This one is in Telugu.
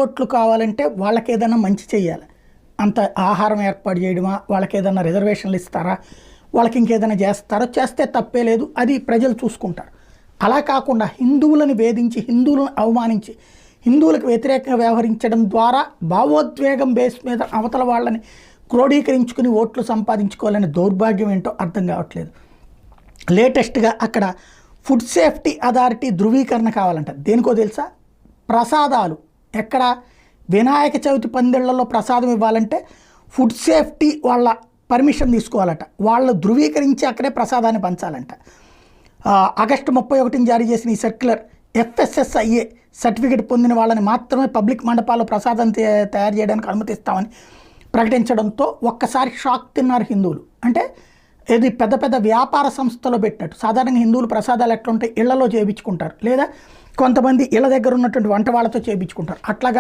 ఓట్లు కావాలంటే వాళ్ళకి ఏదైనా మంచి చేయాలి. అంత ఆహారం ఏర్పాటు చేయడమా, వాళ్ళకి ఏదైనా రిజర్వేషన్లు ఇస్తారా, వాళ్ళకి ఇంకేదైనా చేస్తారో చేస్తే తప్పే లేదు, అది ప్రజలు చూసుకుంటారు. అలా కాకుండా హిందువులను వేధించి, హిందువులను అవమానించి, హిందువులకు వ్యతిరేకంగా వ్యవహరించడం ద్వారా భావోద్వేగం బేస్ మీద అవతల వాళ్ళని క్రోడీకరించుకుని ఓట్లు సంపాదించుకోవాలనే దౌర్భాగ్యం ఏంటో అర్థం కావట్లేదు. లేటెస్ట్గా అక్కడ ఫుడ్ సేఫ్టీ అథారిటీ ధృవీకరణ కావాలంట. దేనికో తెలుసా? ప్రసాదాలు ఎక్కడ వినాయక చవితి పందిళ్లలో ప్రసాదం ఇవ్వాలంటే ఫుడ్ సేఫ్టీ వాళ్ళ పర్మిషన్ తీసుకోవాలట. వాళ్ళు ధృవీకరించి అక్కడే ప్రసాదాన్ని పంచాలంట. ఆగస్టు 31 జారీ చేసిన ఈ సర్క్యులర్ FSSAI సర్టిఫికేట్ పొందిన వాళ్ళని మాత్రమే పబ్లిక్ మండపాల్లో ప్రసాదం తయారు చేయడానికి అనుమతిస్తామని ప్రకటించడంతో ఒక్కసారి షాక్ తిన్నారు హిందువులు. అంటే ఇది పెద్ద పెద్ద వ్యాపార సంస్థలో పెట్టినట్టు. సాధారణంగా హిందువులు ప్రసాదాలు ఎట్లా ఉంటాయి, ఇళ్లలో చేయించుకుంటారు, లేదా కొంతమంది ఇళ్ళ దగ్గర ఉన్నటువంటి వంట వాళ్ళతో చేయించుకుంటారు. అట్లాగా